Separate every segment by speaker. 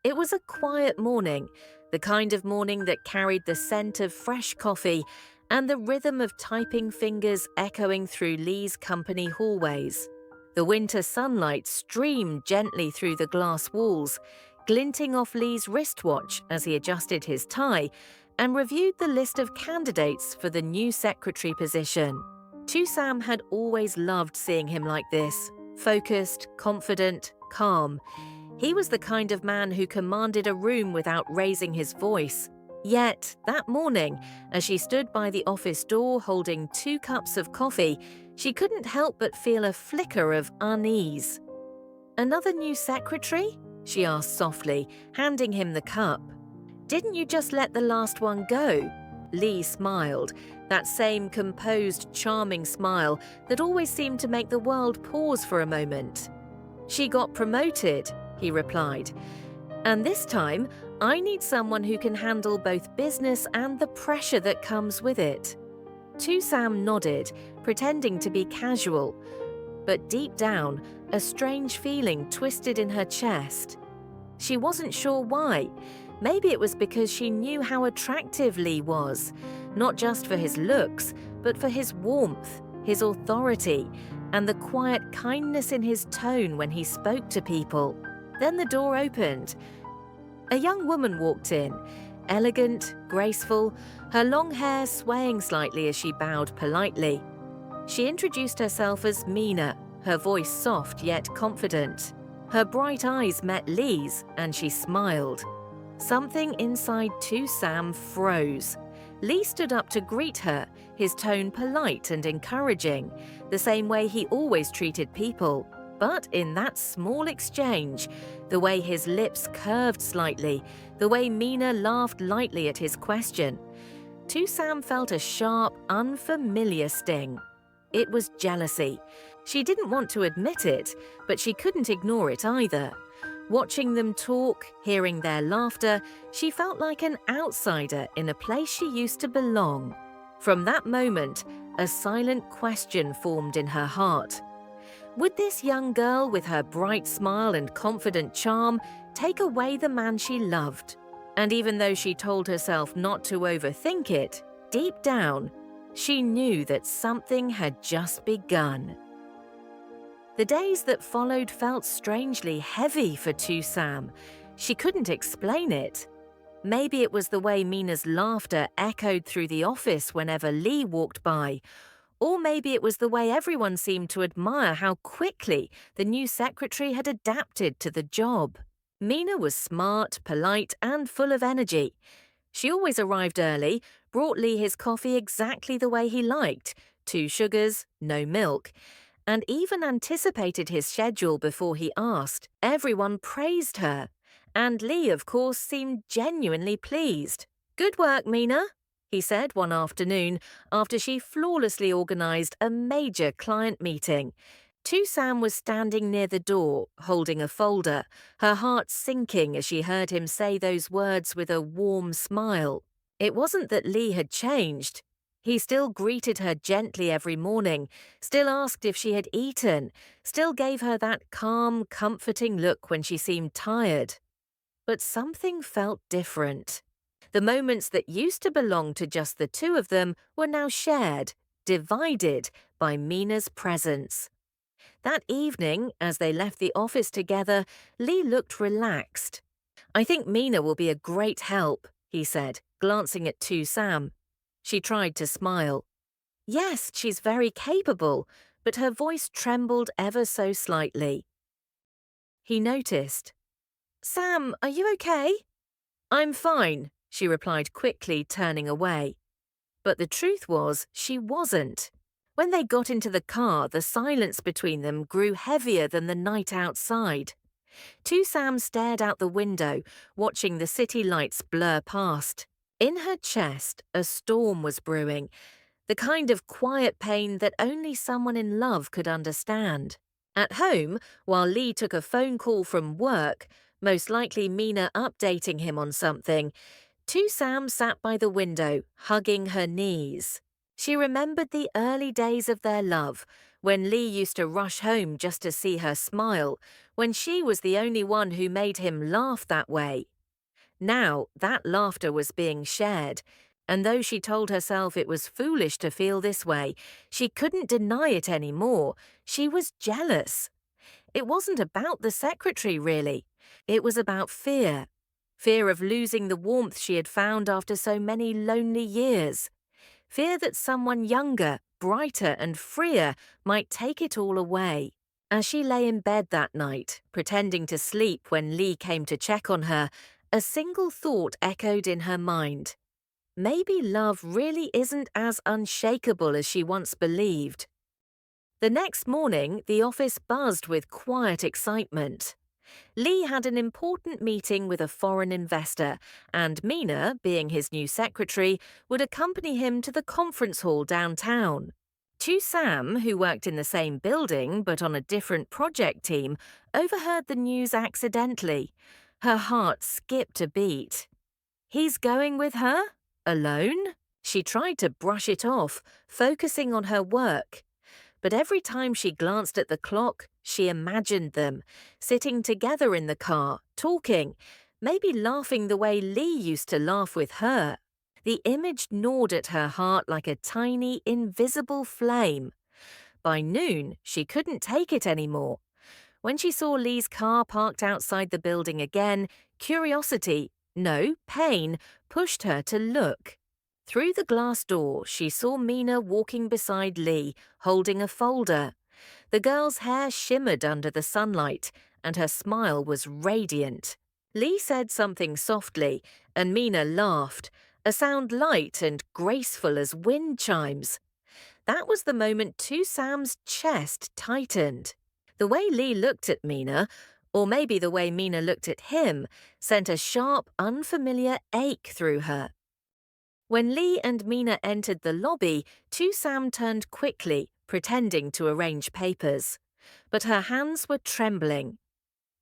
Speaker 1: It was a quiet morning, the kind of morning that carried the scent of fresh coffee and the rhythm of typing fingers echoing through Lee's company hallways. The winter sunlight streamed gently through the glass walls, glinting off Lee's wristwatch as he adjusted his tie and reviewed the list of candidates for the new secretary position. Sam had always loved seeing him like this, focused, confident, calm. He was the kind of man who commanded a room without raising his voice. Yet, that morning, as she stood by the office door holding 2 cups of coffee, she couldn't help but feel a flicker of unease. "Another new secretary?" she asked softly, handing him the cup. "Didn't you just let the last one go?" Lee smiled, that same composed, charming smile that always seemed to make the world pause for a moment. "She got promoted," he replied. "And this time, I need someone who can handle both business and the pressure that comes with it." Sam nodded, pretending to be casual. But deep down, a strange feeling twisted in her chest. She wasn't sure why. Maybe it was because she knew how attractive Lee was, not just for his looks, but for his warmth, his authority, and the quiet kindness in his tone when he spoke to people. Then the door opened. A young woman walked in, elegant, graceful, her long hair swaying slightly as she bowed politely. She introduced herself as Mina, her voice soft yet confident. Her bright eyes met Lee's, and she smiled. Something inside Sam froze. Lee stood up to greet her, his tone polite and encouraging, the same way he always treated people. But in that small exchange, the way his lips curved slightly, the way Mina laughed lightly at his question, Sam felt a sharp, unfamiliar sting. It was jealousy. She didn't want to admit it, but she couldn't ignore it either. Watching them talk, hearing their laughter, she felt like an outsider in a place she used to belong. From that moment, a silent question formed in her heart. Would this young girl with her bright smile and confident charm take away the man she loved? And even though she told herself not to overthink it, deep down, she knew that something had just begun. The days that followed felt strangely heavy for Sam. She couldn't explain it. Maybe it was the way Mina's laughter echoed through the office whenever Lee walked by, or maybe it was the way everyone seemed to admire how quickly the new secretary had adapted to the job. Mina was smart, polite, and full of energy. She always arrived early, brought Lee his coffee exactly the way he liked, 2 sugars, no milk, and even anticipated his schedule before he asked. Everyone praised her, and Lee, of course, seemed genuinely pleased. "Good work, Mina," he said one afternoon after she flawlessly organized a major client meeting. Sam was standing near the door, holding a folder, her heart sinking as she heard him say those words with a warm smile. It wasn't that Lee had changed. He still greeted her gently every morning, still asked if she had eaten, still gave her that calm, comforting look when she seemed tired. But something felt different. The moments that used to belong to just the 2 of them were now shared, divided by Mina's presence. That evening, as they left the office together, Lee looked relaxed. "I think Mina will be a great help," he said, glancing at Sam. She tried to smile. "Yes, she's very capable," but her voice trembled ever so slightly. He noticed. "Sam, are you okay?" "I'm fine," she replied quickly, turning away. But the truth was, she wasn't. When they got into the car, the silence between them grew heavier than the night outside. Sam stared out the window, watching the city lights blur past. In her chest, a storm was brewing, the kind of quiet pain that only someone in love could understand. At home, while Lee took a phone call from work, most likely Mina updating him on something, Sam sat by the window, hugging her knees. She remembered the early days of their love, when Lee used to rush home just to see her smile, when she was the only one who made him laugh that way. Now that laughter was being shared, and though she told herself it was foolish to feel this way, she couldn't deny it anymore. She was jealous. It wasn't about the secretary, really. It was about fear. Fear of losing the warmth she had found after so many lonely years. Fear that someone younger, brighter and freer might take it all away. As she lay in bed that night, pretending to sleep when Lee came to check on her, a single thought echoed in her mind. Maybe love really isn't as unshakable as she once believed. The next morning, the office buzzed with quiet excitement. Lee had an important meeting with a foreign investor, and Mina, being his new secretary, would accompany him to the conference hall downtown. Tu Sam, who worked in the same building but on a different project team, overheard the news accidentally. Her heart skipped a beat. He's going with her? Alone? She tried to brush it off, focusing on her work. But every time she glanced at the clock, she imagined them, sitting together in the car, talking, maybe laughing the way Lee used to laugh with her. The image gnawed at her heart like a tiny, invisible flame. By noon, she couldn't take it anymore. When she saw Lee's car parked outside the building again, curiosity, no, pain, pushed her to look. Through the glass door, she saw Mina walking beside Lee, holding a folder. The girl's hair shimmered under the sunlight, and her smile was radiant. Lee said something softly, and Mina laughed, a sound light and graceful as wind chimes. That was the moment Tu Sam's chest tightened. The way Lee looked at Mina, or maybe the way Mina looked at him, sent a sharp, unfamiliar ache through her. When Lee and Mina entered the lobby, Tu Sam turned quickly, pretending to arrange papers. But her hands were trembling.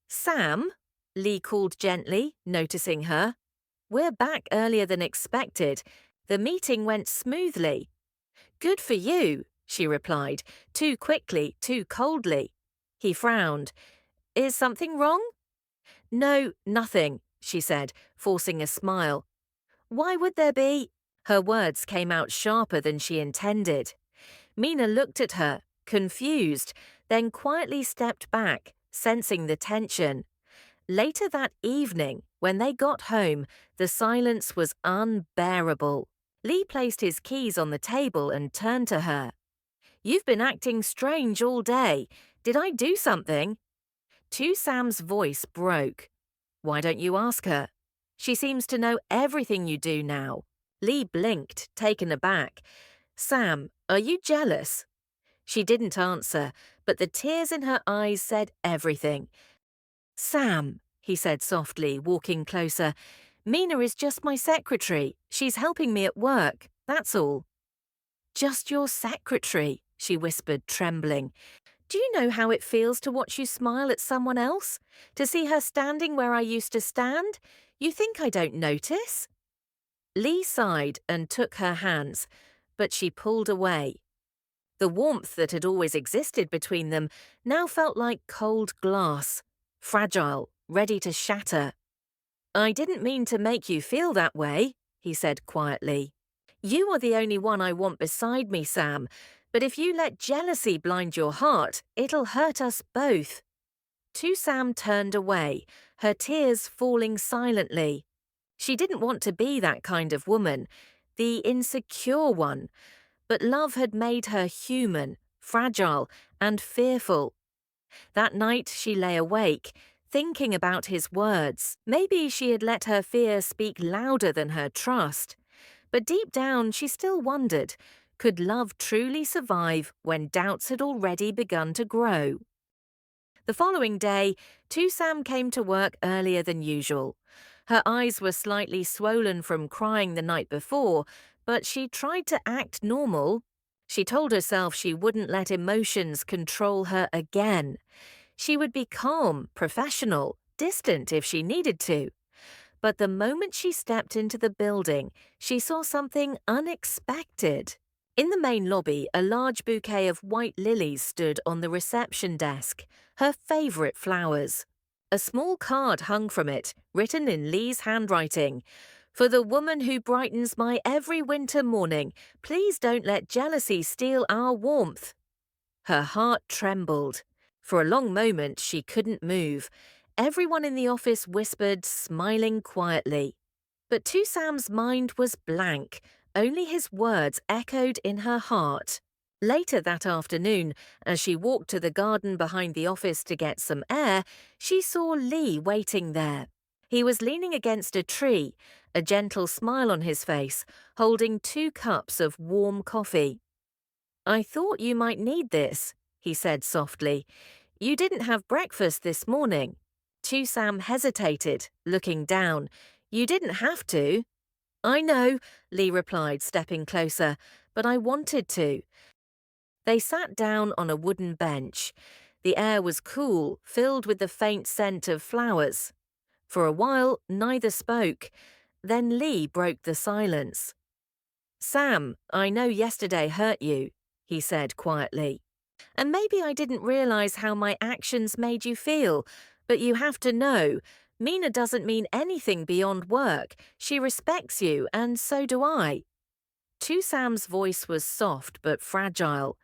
Speaker 1: "Sam?" Lee called gently, noticing her. "We're back earlier than expected. The meeting went smoothly." "Good for you," she replied, too quickly, too coldly. He frowned. "Is something wrong?" "No, nothing," she said, forcing a smile. "Why would there be?" Her words came out sharper than she intended. Mina looked at her, confused, then quietly stepped back, sensing the tension. Later that evening, when they got home, the silence was unbearable. Lee placed his keys on the table and turned to her. "You've been acting strange all day. Did I do something?" Tu Sam's voice broke. "Why don't you ask her? She seems to know everything you do now." Lee blinked, taken aback. "Sam, are you jealous?" She didn't answer, but the tears in her eyes said everything. "Sam," he said softly, walking closer, "Mina is just my secretary. She's helping me at work, that's all." "Just your secretary," she whispered, trembling. "Do you know how it feels to watch you smile at someone else? To see her standing where I used to stand? You think I don't notice?" Lee sighed and took her hands, but she pulled away. The warmth that had always existed between them now felt like cold glass, fragile, ready to shatter. "I didn't mean to make you feel that way," he said quietly. "You are the only one I want beside me, Sam, but if you let jealousy blind your heart, it'll hurt us both." Tu Sam turned away, her tears falling silently. She didn't want to be that kind of woman, the insecure one, but love had made her human, fragile, and fearful. That night she lay awake, thinking about his words. Maybe she had let her fear speak louder than her trust. But deep down she still wondered, could love truly survive when doubts had already begun to grow? The following day, Tu Sam came to work earlier than usual. Her eyes were slightly swollen from crying the night before, but she tried to act normal. She told herself she wouldn't let emotions control her again. She would be calm, professional, distant if she needed to. But the moment she stepped into the building, she saw something unexpected. In the main lobby, a large bouquet of white lilies stood on the reception desk, her favourite flowers. A small card hung from it, written in Lee's handwriting. For the woman who brightens my every winter morning, please don't let jealousy steal our warmth. Her heart trembled. For a long moment, she couldn't move. Everyone in the office whispered, smiling quietly. But Sam's mind was blank. Only his words echoed in her heart. Later that afternoon, as she walked to the garden behind the office to get some air, she saw Lee waiting there. He was leaning against a tree, a gentle smile on his face, holding 2 cups of warm coffee. "I thought you might need this," he said softly. "You didn't have breakfast this morning." Sam hesitated, looking down. "You didn't have to." "I know," Lee replied, stepping closer, "but I wanted to." They sat down on a wooden bench. The air was cool, filled with the faint scent of flowers. For a while, neither spoke. Then Lee broke the silence. "Sam, I know yesterday hurt you," he said quietly. "And maybe I didn't realize how my actions made you feel, but you have to know, Mina doesn't mean anything beyond work. She respects you, and so do I." Sam's voice was soft but fragile.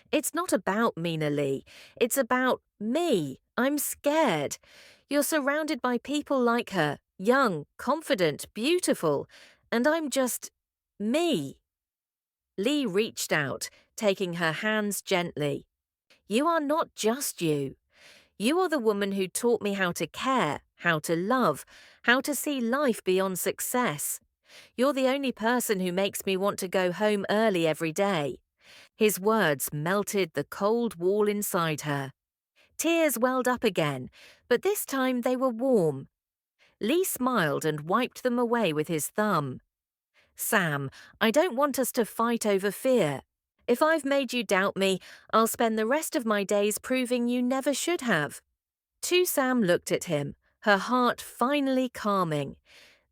Speaker 1: "It's not about Mina, Lee. It's about me. I'm scared. You're surrounded by people like her, young, confident, beautiful, and I'm just me." Lee reached out, taking her hands gently. "You are not just you. You are the woman who taught me how to care, how to love, how to see life beyond success. You're the only person who makes me want to go home early every day." His words melted the cold wall inside her. Tears welled up again, but this time they were warm. Lee smiled and wiped them away with his thumb. "Sam, I don't want us to fight over fear. If I've made you doubt me, I'll spend the rest of my days proving you never should have." Sam looked at him, her heart finally calming.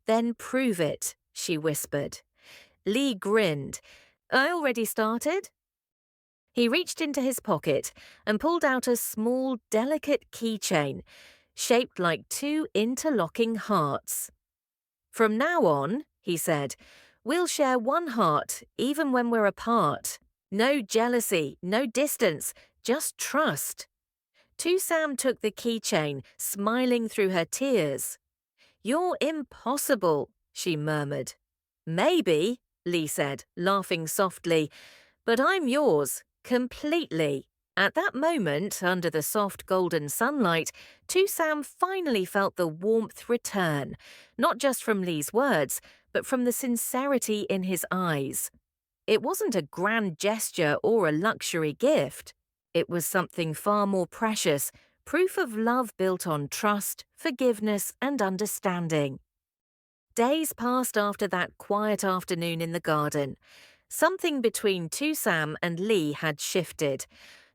Speaker 1: "Then prove it," she whispered. Lee grinned. "I already started." He reached into his pocket and pulled out a small, delicate keychain, shaped like 2 interlocking hearts. "From now on," he said, "we'll share one heart, even when we're apart. No jealousy, no distance, just trust." Sam took the keychain, smiling through her tears. "You're impossible," she murmured. "Maybe," Lee said, laughing softly, "but I'm yours, completely." At that moment, under the soft golden sunlight, Sam finally felt the warmth return, not just from Lee's words, but from the sincerity in his eyes. It wasn't a grand gesture or a luxury gift. It was something far more precious, proof of love built on trust, forgiveness, and understanding. Days passed after that quiet afternoon in the garden. Something between Sam and Lee had shifted,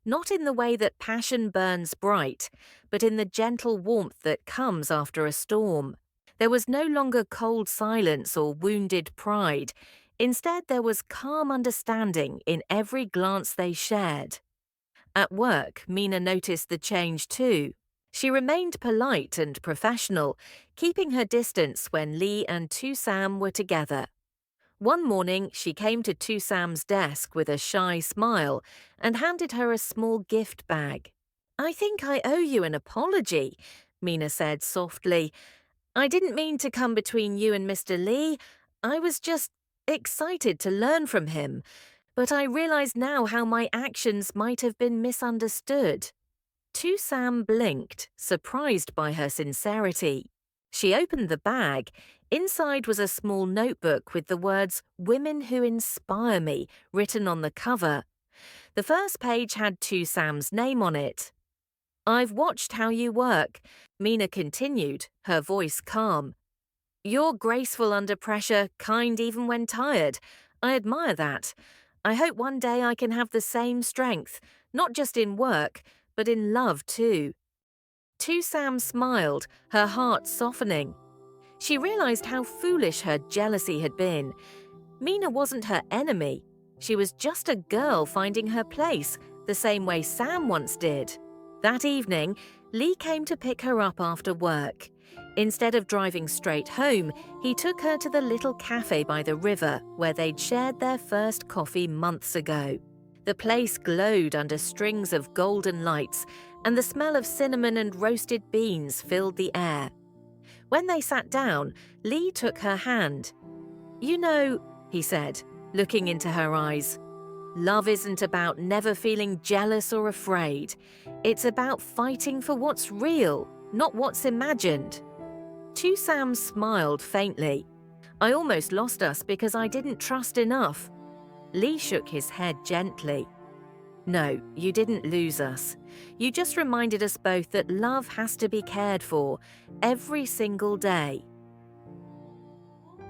Speaker 1: not in the way that passion burns bright, but in the gentle warmth that comes after a storm. There was no longer cold silence or wounded pride. Instead, there was calm understanding in every glance they shared. At work, Mina noticed the change too. She remained polite and professional, keeping her distance when Lee and Sam were together. One morning, she came to Sam's desk with a shy smile and handed her a small gift bag. "I think I owe you an apology," Mina said softly. "I didn't mean to come between you and Mr. Lee. I was just excited to learn from him. But I realize now how my actions might have been misunderstood." Sam blinked, surprised by her sincerity. She opened the bag. Inside was a small notebook with the words "Women Who Inspire Me" written on the cover. The first page had Sam's name on it. "I've watched how you work," Mina continued, her voice calm. "You're graceful under pressure, kind even when tired. I admire that. I hope one day I can have the same strength, not just in work, but in love too." Sam smiled, her heart softening. She realized how foolish her jealousy had been. Mina wasn't her enemy. She was just a girl finding her place, the same way Sam once did. That evening, Ly came to pick her up after work. Instead of driving straight home, he took her to the little cafe by the river where they'd shared their first coffee months ago. The place glowed under strings of golden lights, and the smell of cinnamon and roasted beans filled the air. When they sat down, Ly took her hand. "You know," he said, looking into her eyes, "love isn't about never feeling jealous or afraid. It's about fighting for what's real, not what's imagined." Tu Sam smiled faintly. "I almost lost us because I didn't trust enough." Ly shook his head gently. "No, you didn't lose us. You just reminded us both that love has to be cared for every single day."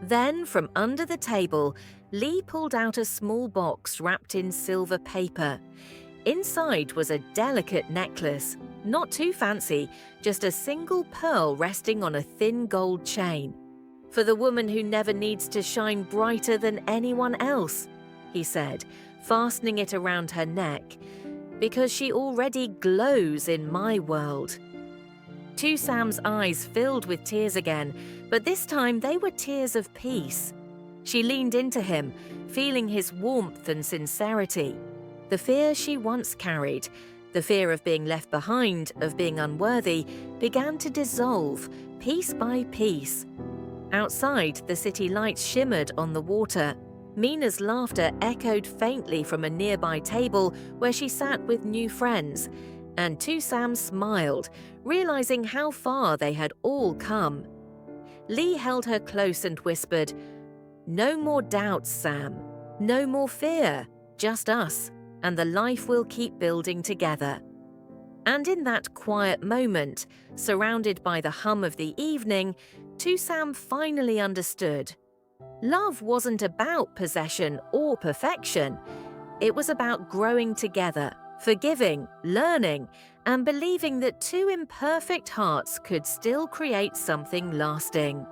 Speaker 1: Then, from under the table, Ly pulled out a small box wrapped in silver paper. Inside was a delicate necklace, not too fancy, just a single pearl resting on a thin gold chain. "For the woman who never needs to shine brighter than anyone else," he said, fastening it around her neck, "because she already glows in my world." Tu Sam's eyes filled with tears again, but this time they were tears of peace. She leaned into him, feeling his warmth and sincerity. The fear she once carried, the fear of being left behind, of being unworthy, began to dissolve, piece by piece. Outside, the city lights shimmered on the water. Mina's laughter echoed faintly from a nearby table where she sat with new friends, and Tu Sam smiled, realizing how far they had all come. Ly held her close and whispered, "No more doubts, Sam. No more fear. Just us, and the life we'll keep building together." And in that quiet moment, surrounded by the hum of the evening, Tu Sam finally understood. Love wasn't about possession or perfection. It was about growing together, forgiving, learning, and believing that two imperfect hearts could still create something lasting.